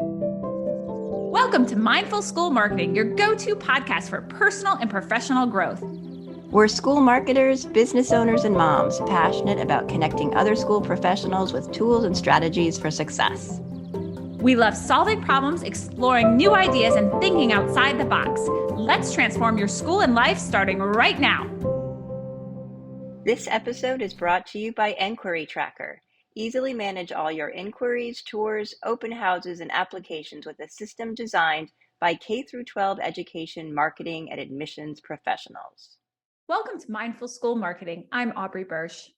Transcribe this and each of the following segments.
Welcome to Mindful School Marketing, your go-to podcast for personal and professional growth. We're school marketers, business owners, and moms passionate about connecting other school professionals with tools and strategies for success. We love solving problems, exploring new ideas, and thinking outside the box. Let's transform your school and life starting right now. This episode is brought to you by Enquiry Tracker. Easily manage all your inquiries, tours, open houses, and applications with a system designed by K-12 education, marketing, and admissions professionals. Welcome to Mindful School Marketing. I'm Aubrey Bursch.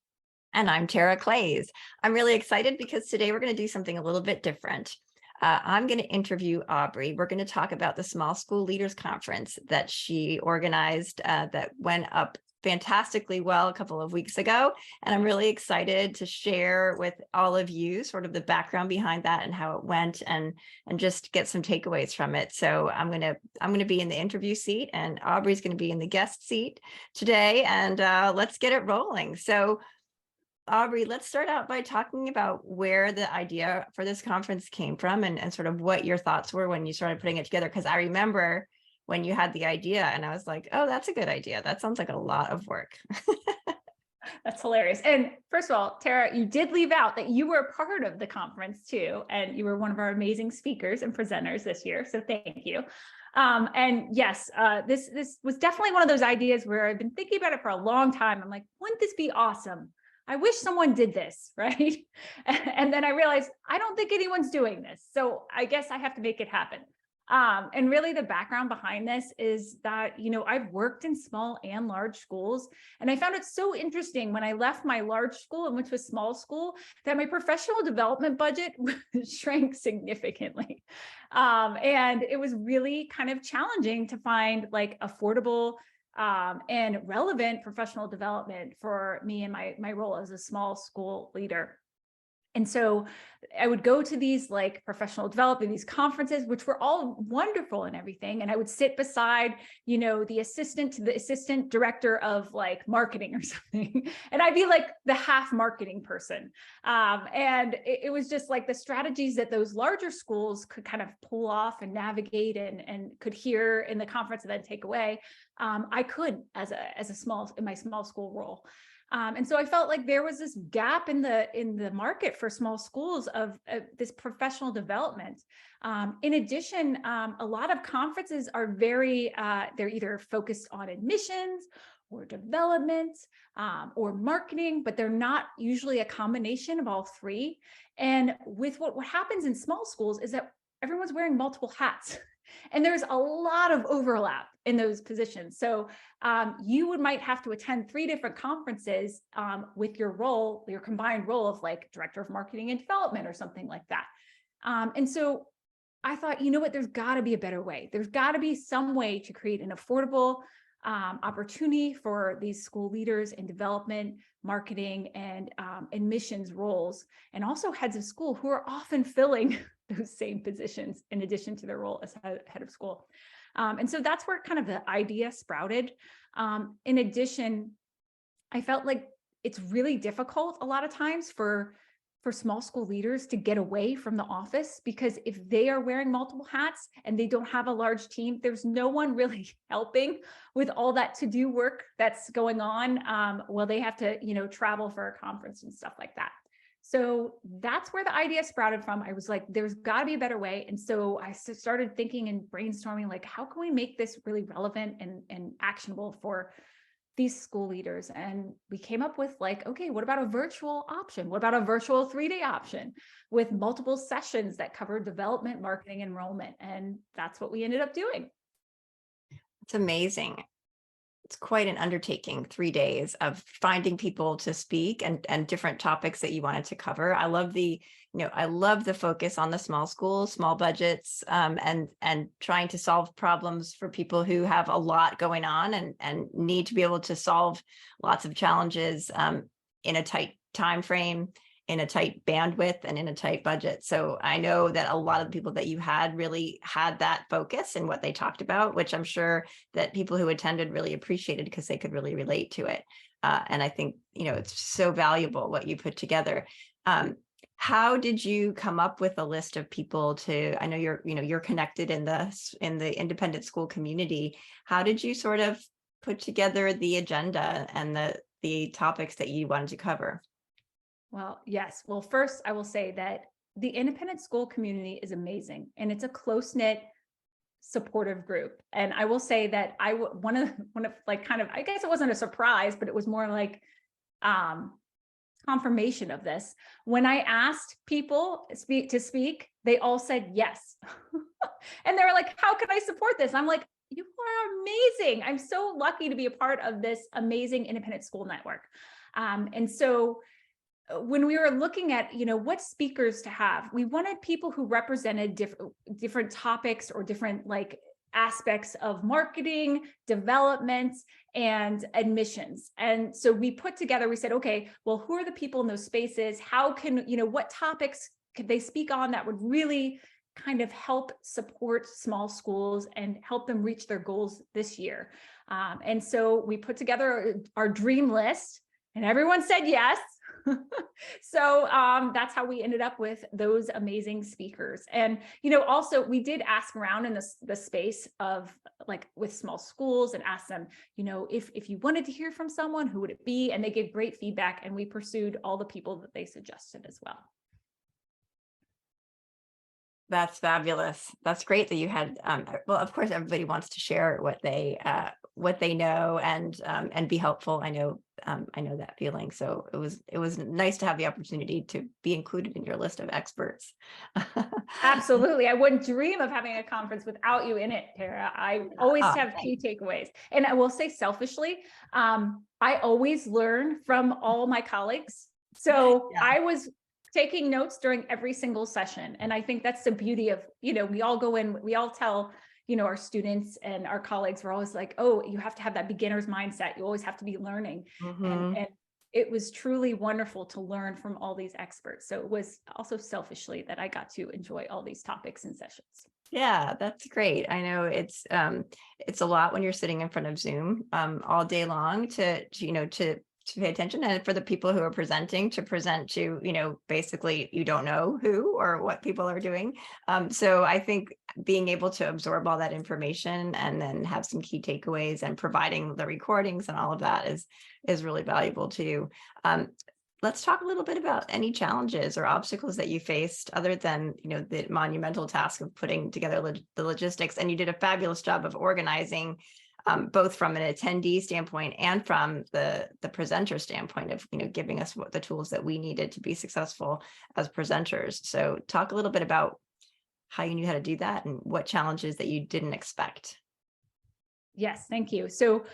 And I'm Tara Claeys. I'm really excited because today we're going to do something a little bit different. I'm going to interview Aubrey. We're going to talk about the Small School Leaders Conference that she organized that went up fantastically well a couple of weeks ago. And I'm really excited to share with all of you sort of the background behind that and how it went and just get some takeaways from it. So I'm going to be in the interview seat and Aubrey's going to be in the guest seat today, and let's get it rolling. So Aubrey, let's start out by talking about where the idea for this conference came from and sort of what your thoughts were when you started putting it together. Because I remember when you had the idea and I was like, oh, that's a good idea. That sounds like a lot of work. That's hilarious. And first of all, Tara, you did leave out that you were a part of the conference too. And you were one of our amazing speakers and presenters this year. So thank you. And yes, this was definitely one of those ideas where I've been thinking about it for a long time. I'm like, wouldn't this be awesome? I wish someone did this, right? And then I realized I don't think anyone's doing this. So I guess I have to make it happen. And really the background behind this is that, I've worked in small and large schools, and I found it so interesting when I left my large school and went to a small school that my professional development budget shrank significantly. And it was really kind of challenging to find like affordable and relevant professional development for me and my role as a small school leader. And so I would go to these like professional development, these conferences, which were all wonderful and everything. And I would sit beside, the assistant to the assistant director of like marketing or something. And I'd be like the half marketing person. And it was just like the strategies that those larger schools could kind of pull off and navigate and could hear in the conference and then take away. I couldn't in my small school role. And so I felt like there was this gap in the market for small schools of this professional development. In addition, a lot of conferences are they're either focused on admissions or development or marketing, but they're not usually a combination of all three. And with what happens in small schools is that everyone's wearing multiple hats. And there's a lot of overlap in those positions. So you might have to attend 3 different conferences with your combined role of like director of marketing and development or something like that. And so I thought, there's got to be a better way. There's got to be some way to create an affordable opportunity for these school leaders in development, marketing, and admissions roles, and also heads of school who are often filling those same positions in addition to their role as head of school. And so that's where kind of the idea sprouted. In addition, I felt like it's really difficult a lot of times for small school leaders to get away from the office, because if they are wearing multiple hats and they don't have a large team, there's no one really helping with all that to-do work that's going on while they have to, travel for a conference and stuff like that. So that's where the idea sprouted from. I was like, there's got to be a better way. And so I started thinking and brainstorming, like, how can we make this really relevant and actionable for these school leaders? And we came up with like, okay, what about a virtual option? What about a virtual 3-day option with multiple sessions that cover development, marketing, enrollment? And that's what we ended up doing. It's amazing. It's quite an undertaking, 3 days of finding people to speak and different topics that you wanted to cover. I love the focus on the small schools, small budgets, and trying to solve problems for people who have a lot going on and need to be able to solve lots of challenges in a tight time frame, in a tight bandwidth, and in a tight budget. So I know that a lot of the people that you had really had that focus in what they talked about, which I'm sure that people who attended really appreciated because they could really relate to it. And I think, it's so valuable what you put together. How did you come up with a list of people to, I know you're connected in the independent school community. How did you sort of put together the agenda and the topics that you wanted to cover? Well, yes. Well, first, I will say that the independent school community is amazing and it's a close knit, supportive group. And I will say that one of like kind of, I guess it wasn't a surprise, but it was more like um, confirmation of this. When I asked people to speak, they all said yes. And they were like, how can I support this? I'm like, you are amazing. I'm so lucky to be a part of this amazing independent school network. And so when we were looking at, what speakers to have, we wanted people who represented different topics or different like aspects of marketing, development, and admissions. And so we said, okay, well, who are the people in those spaces? How can, what topics could they speak on that would really kind of help support small schools and help them reach their goals this year? And so we put together our dream list and everyone said yes. So that's how we ended up with those amazing speakers. And, also we did ask around in the space of like with small schools and ask them, if you wanted to hear from someone, who would it be? And they gave great feedback and we pursued all the people that they suggested as well. That's fabulous. That's great that you had, well, of course, everybody wants to share what they know and be helpful. I know that feeling. So it was nice to have the opportunity to be included in your list of experts. Absolutely. I wouldn't dream of having a conference without you in it, Tara. I always Oh, have key takeaways. And I will say selfishly, I always learn from all my colleagues. So yeah. I was taking notes during every single session. And I think that's the beauty of, we all go in, we all tell, our students and our colleagues, we're always like, oh, you have to have that beginner's mindset. You always have to be learning. Mhm. And it was truly wonderful to learn from all these experts. So it was also selfishly that I got to enjoy all these topics and sessions. Yeah, that's great. I know it's a lot when you're sitting in front of Zoom all day long to pay attention, and for the people who are presenting to present to, basically you don't know who or what people are doing. So I think being able to absorb all that information and then have some key takeaways and providing the recordings and all of that is really valuable too. Um, Let's talk a little bit about any challenges or obstacles that you faced other than, the monumental task of putting together the logistics. And you did a fabulous job of organizing, both from an attendee standpoint and from the presenter standpoint of, giving us what the tools that we needed to be successful as presenters. So talk a little bit about how you knew how to do that and what challenges that you didn't expect. Yes, thank you. So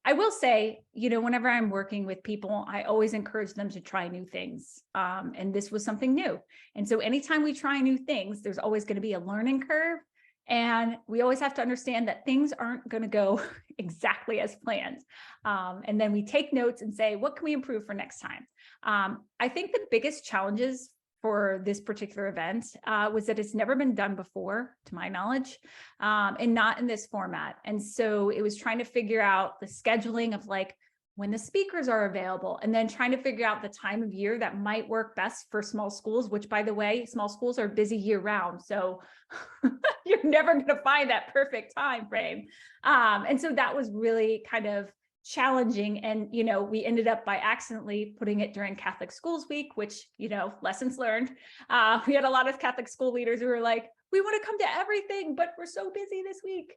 I will say, whenever I'm working with people, I always encourage them to try new things. And this was something new. And so anytime we try new things, there's always going to be a learning curve. And we always have to understand that things aren't going to go exactly as planned. And then we take notes and say, what can we improve for next time? I think the biggest challenges for this particular event was that it's never been done before, to my knowledge, and not in this format. And so it was trying to figure out the scheduling of like when the speakers are available, and then trying to figure out the time of year that might work best for small schools, which, by the way, small schools are busy year round. So you're never going to find that perfect time frame. And so that was really kind of challenging. And, we ended up by accidentally putting it during Catholic Schools Week, which, lessons learned. We had a lot of Catholic school leaders who were like, we want to come to everything, but we're so busy this week.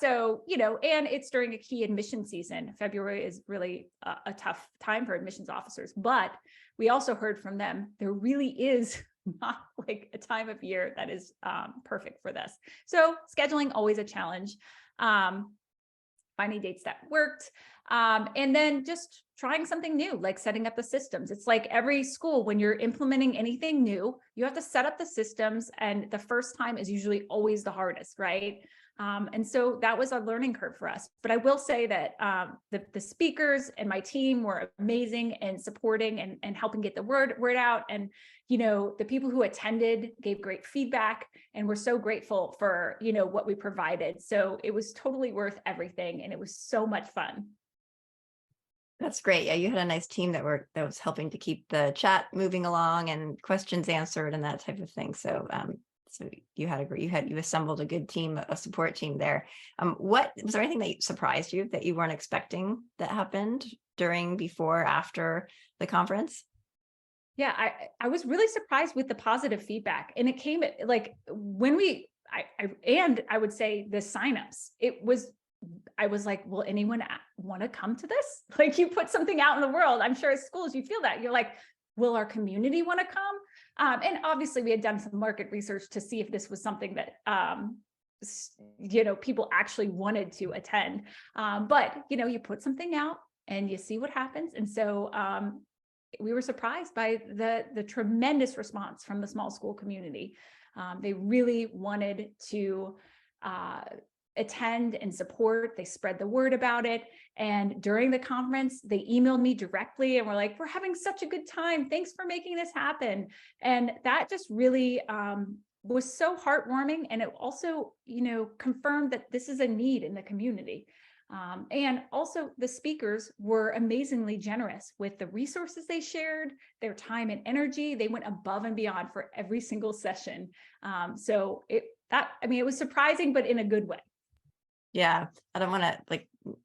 So, and it's during a key admission season. February is really a tough time for admissions officers, but we also heard from them, there really is not like a time of year that is perfect for this. So scheduling, always a challenge. Finding dates that worked. And then just trying something new, like setting up the systems. It's like every school, when you're implementing anything new, you have to set up the systems. And the first time is usually always the hardest, right? And so that was a learning curve for us. But I will say that the speakers and my team were amazing and supporting and helping get the word out. And, the people who attended gave great feedback, and we're so grateful for, what we provided. So it was totally worth everything. And it was so much fun. That's great. Yeah, you had a nice team that was helping to keep the chat moving along and questions answered and that type of thing. So you assembled a good team, a support team there. What was there anything that surprised you that you weren't expecting that happened during, before, after the conference? Yeah, I was really surprised with the positive feedback, and it came like when I would say the signups. I was like, will anyone want to come to this? Like, you put something out in the world. I'm sure as schools you feel that. You're like, will our community want to come? And obviously we had done some market research to see if this was something that people actually wanted to attend. But you put something out and you see what happens. And so we were surprised by the tremendous response from the small school community. They really wanted to attend and support. They spread the word about it. And during the conference, they emailed me directly and were like, we're having such a good time. Thanks for making this happen. And that just really was so heartwarming. And it also, confirmed that this is a need in the community. And also the speakers were amazingly generous with the resources they shared, their time and energy. They went above and beyond for every single session. It was surprising, but in a good way. Yeah, I don't want to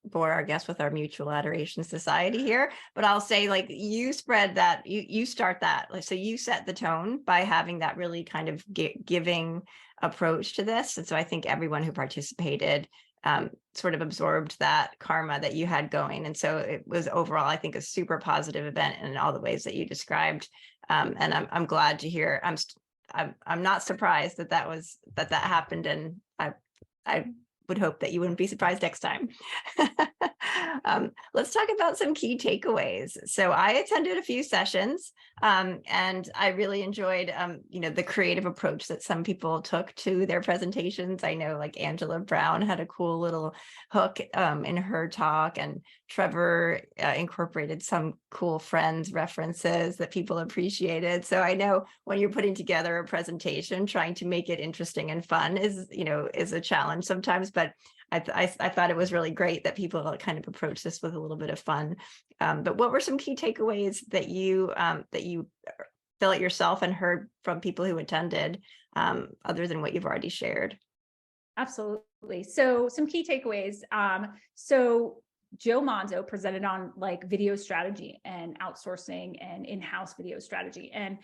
bore our guests with our mutual adoration society here, but I'll say you spread that, you start that. So you set the tone by having that really kind of giving approach to this. And so I think everyone who participated sort of absorbed that karma that you had going. And so it was overall, I think, a super positive event in all the ways that you described. And I'm glad to hear. I'm not surprised that happened. And I would hope that you wouldn't be surprised next time. Let's talk about some key takeaways. So I attended a few sessions and I really enjoyed, the creative approach that some people took to their presentations. I know Angela Brown had a cool little hook in her talk, and Trevor incorporated some cool Friends references that people appreciated. So I know when you're putting together a presentation, trying to make it interesting and fun is a challenge sometimes, but I thought it was really great that people kind of approach this with a little bit of fun. But what were some key takeaways that you felt yourself and heard from people who attended, other than what you've already shared? Absolutely. So some key takeaways. So Joe Monzo presented on video strategy and outsourcing and in-house video strategy. And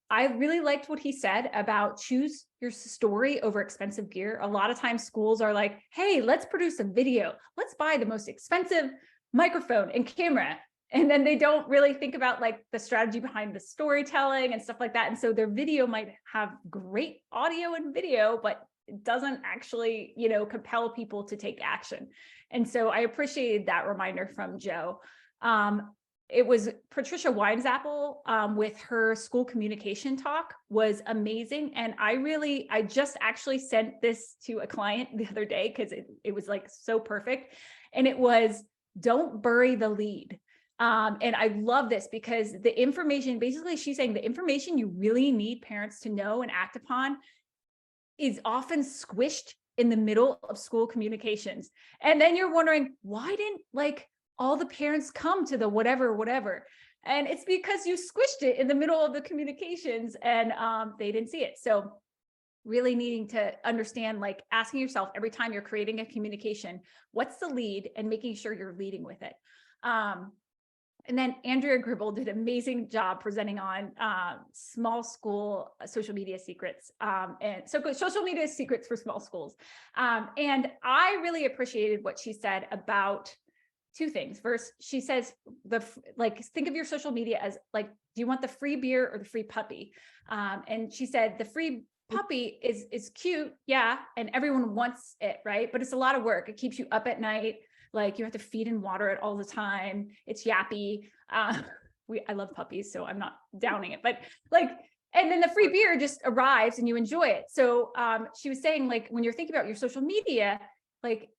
I really liked what he said about choose your story over expensive gear. A lot of times schools are like, hey, let's produce a video. Let's buy the most expensive microphone and camera. And then they don't really think about the strategy behind the storytelling and stuff like that. And so their video might have great audio and video, but it doesn't actually, compel people to take action. And so I appreciated that reminder from Joe. It was Patricia Weinzappel with her school communication talk was amazing. And I just actually sent this to a client the other day because it was so perfect. And it was, don't bury the lead. And I love this because the information, basically she's saying the information you really need parents to know and act upon is often squished in the middle of school communications. And then you're wondering, why didn't all the parents come to the whatever. And it's because you squished it in the middle of the communications and they didn't see it. So really needing to understand, asking yourself every time you're creating a communication, what's the lead, and making sure you're leading with it. And then Andrea Gribble did an amazing job presenting on small school social media secrets, and so social media secrets for small schools. And I really appreciated what she said about two things. First, she says think of your social media as do you want the free beer or the free puppy? And she said the free puppy is cute, yeah, and everyone wants it, right? But it's a lot of work. It keeps you up at night. You have to feed and water it all the time. It's yappy. I love puppies, so I'm not downing it, but and then the free beer just arrives and you enjoy it. So she was saying when you're thinking about your social media,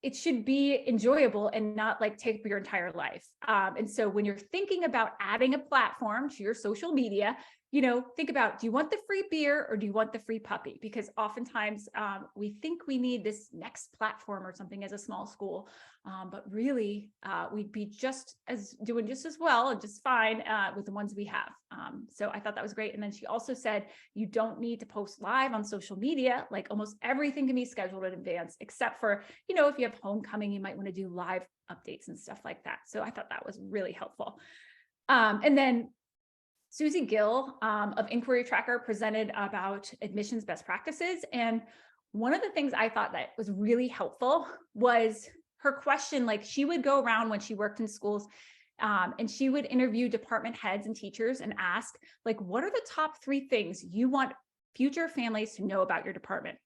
it should be enjoyable and not take up your entire life. And so when you're thinking about adding a platform to your social media, think about, do you want the free beer or do you want the free puppy? Because oftentimes we think we need this next platform or something as a small school, but really we'd be doing just as well and just fine with the ones we have. So I thought that was great. And then she also said, you don't need to post live on social media. Like almost everything can be scheduled in advance, except for, if you have homecoming, you might want to do live updates and stuff like that. So I thought that was really helpful. And then Susie Gill of Inquiry Tracker presented about admissions best practices. And one of the things I thought that was really helpful was her question. Like, she would go around when she worked in schools and she would interview department heads and teachers and ask, like, what are the top 3 things you want future families to know about your department?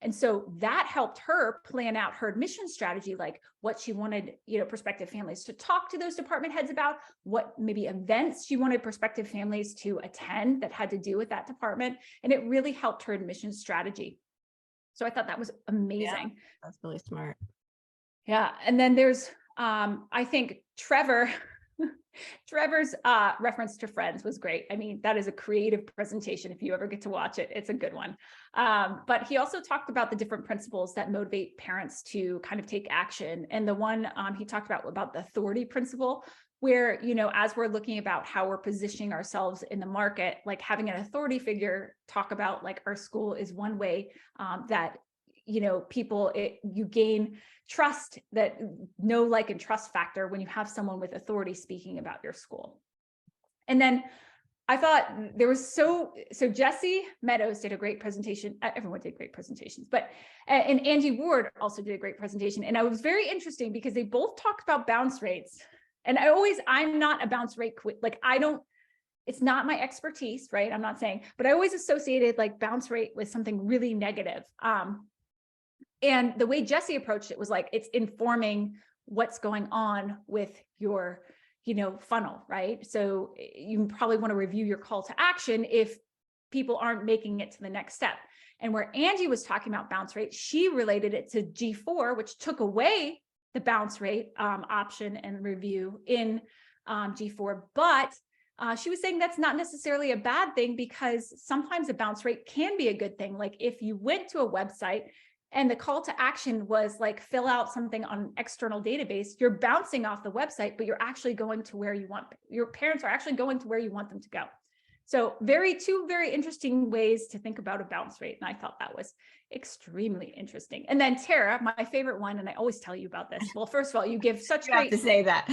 And so that helped her plan out her admission strategy, like what she wanted, prospective families to talk to those department heads about, what maybe events she wanted prospective families to attend that had to do with that department. And it really helped her admission strategy. So I thought that was amazing. Yeah, that's really smart. Yeah. And then there's, I think Trevor's reference to Friends was great. I mean, that is a creative presentation. If you ever get to watch it, it's a good one. But he also talked about the different principles that motivate parents to kind of take action. And the one he talked about the authority principle, where, as we're looking about how we're positioning ourselves in the market, like having an authority figure talk about like our school is one way that, you gain trust, that know, like, and trust factor when you have someone with authority speaking about your school. And then I thought there was so Jesse Meadows did a great presentation. Everyone did great presentations, but and Angie Ward also did a great presentation. And I was very interesting because they both talked about bounce rates. And I'm not a bounce rate like it's not my expertise, right? I'm not saying, but I always associated like bounce rate with something really negative. And the way Jesse approached it was like, it's informing what's going on with your, funnel, right? So you probably want to review your call to action if people aren't making it to the next step. And where Angie was talking about bounce rate, she related it to G4, which took away the bounce rate option and review in G4. But she was saying that's not necessarily a bad thing, because sometimes a bounce rate can be a good thing. Like if you went to a website and the call to action was like, fill out something on an external database, you're bouncing off the website, but you're actually going to where your parents are actually going to where you want them to go. So two very interesting ways to think about a bounce rate. And I thought that was extremely interesting. And then Tara, my favorite one, and I always tell you about this. Well, first of all, you give such You have to say that.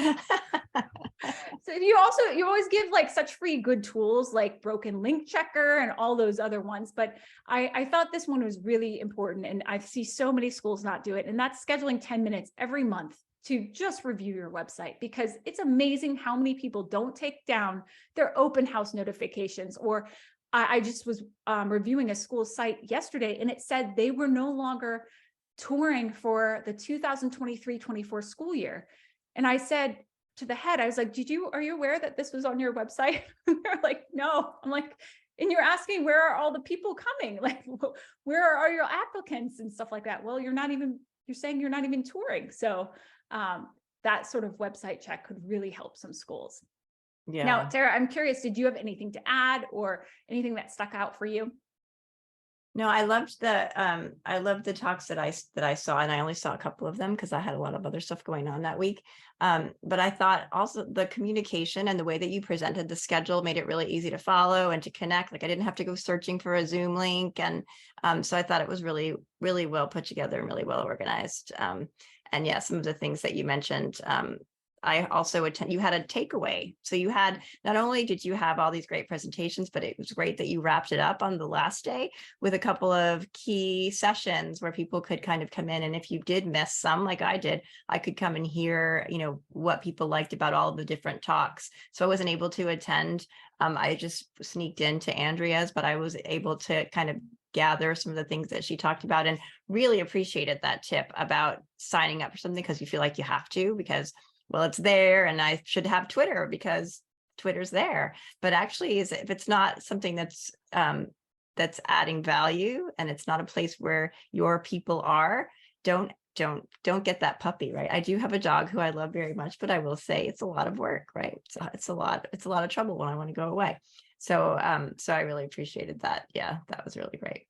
So you always give like such free good tools like broken link checker and all those other ones. But I thought this one was really important, and I see so many schools not do it. And that's scheduling 10 minutes every month to just review your website, because it's amazing how many people don't take down their open house notifications. Or I just was reviewing a school site yesterday, and it said they were no longer touring for the 2023-24 school year. And I said to the head, I was like, are you aware that this was on your website? And they're like, no. I'm like, and you're asking, where are all the people coming? Like, where are your applicants and stuff like that? Well, you're saying you're not even touring. So that sort of website check could really help some schools. Yeah. Now, Tara, I'm curious, did you have anything to add or anything that stuck out for you? No, I loved the talks that I saw, and I only saw a couple of them because I had a lot of other stuff going on that week. But I thought also the communication and the way that you presented the schedule made it really easy to follow and to connect. Like I didn't have to go searching for a Zoom link. And so I thought it was really, really well put together and really well organized. And yeah, some of the things that you mentioned, I also you had a takeaway. So you had, not only did you have all these great presentations, but it was great that you wrapped it up on the last day with a couple of key sessions where people could kind of come in. And if you did miss some, like I did, I could come and hear, what people liked about all the different talks. So I wasn't able to attend. I just sneaked into Andrea's, but I was able to kind of gather some of the things that she talked about, and really appreciated that tip about signing up for something because you feel like you have to, because well, it's there, and I should have Twitter because Twitter's there. But actually, if it's not something that's adding value, and it's not a place where your people are, don't get that puppy, right? I do have a dog who I love very much, but I will say it's a lot of work, right? So it's a lot of trouble when I want to go away. So I really appreciated that. Yeah, that was really great.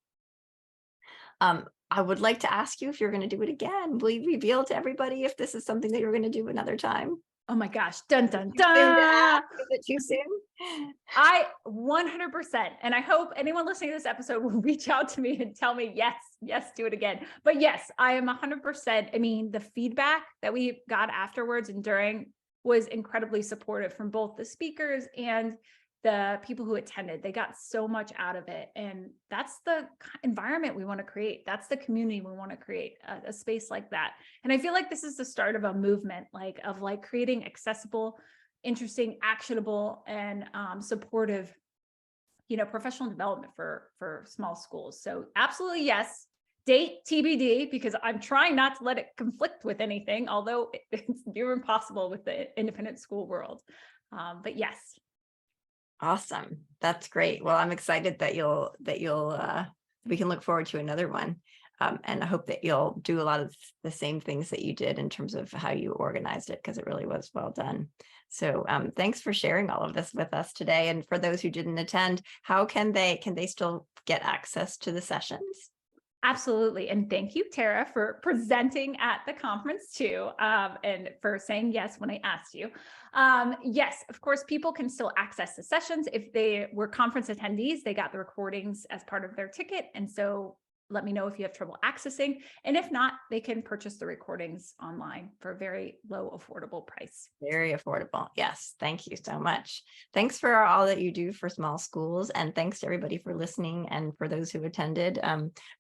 I would like to ask you if you're going to do it again. Will you reveal to everybody if this is something that you're going to do another time? Oh my gosh. Dun, dun, Too soon to dun. ask? Is it too soon? I 100%. And I hope anyone listening to this episode will reach out to me and tell me, yes, do it again. But yes, I am 100%. I mean, the feedback that we got afterwards and during was incredibly supportive from both the speakers and the people who attended. They got so much out of it. And that's the environment we want to create. That's the community we want to create, a space like that. And I feel like this is the start of a movement, of creating accessible, interesting, actionable, and supportive, professional development for small schools. So absolutely yes. Date TBD, because I'm trying not to let it conflict with anything, although it's near impossible with the independent school world. But yes. Awesome. That's great. Well, I'm excited that we can look forward to another one. And I hope that you'll do a lot of the same things that you did in terms of how you organized it, because it really was well done. So thanks for sharing all of this with us today. And for those who didn't attend, how can they still get access to the sessions? Absolutely. And thank you, Tara, for presenting at the conference too, and for saying yes when I asked you. Yes, of course, people can still access the sessions. If they were conference attendees, they got the recordings as part of their ticket. And so let me know if you have trouble accessing. And if not, they can purchase the recordings online for a very low, affordable price. Very affordable. Yes. Thank you so much. Thanks for all that you do for small schools. And thanks to everybody for listening and for those who attended,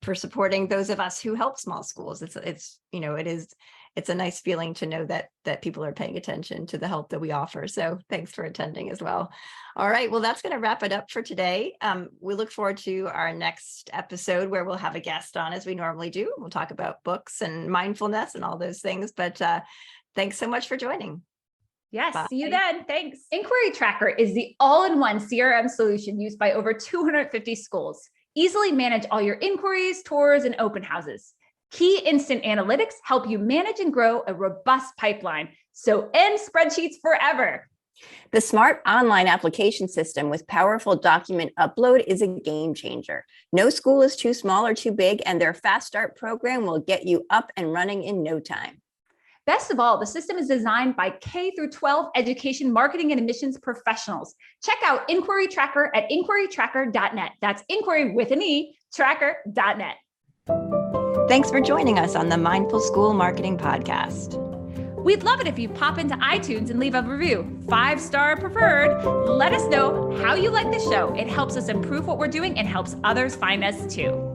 for supporting those of us who help small schools. It's a nice feeling to know that people are paying attention to the help that we offer. So thanks for attending as well. All right. Well, that's going to wrap it up for today. We look forward to our next episode where we'll have a guest on, as we normally do. We'll talk about books and mindfulness and all those things. But thanks so much for joining. Yes. Bye. See you then. Thanks. Inquiry Tracker is the all-in-one CRM solution used by over 250 schools. Easily manage all your inquiries, tours, and open houses. Key instant analytics help you manage and grow a robust pipeline. So end spreadsheets forever. The smart online application system with powerful document upload is a game changer. No school is too small or too big, and their Fast Start program will get you up and running in no time. Best of all, the system is designed by K through 12 education, marketing, and admissions professionals. Check out Inquiry Tracker at inquirytracker.net. That's inquiry with an E, tracker.net. Thanks for joining us on the Mindful School Marketing Podcast. We'd love it if you pop into iTunes and leave a review, 5-star preferred. Let us know how you like the show. It helps us improve what we're doing and helps others find us too.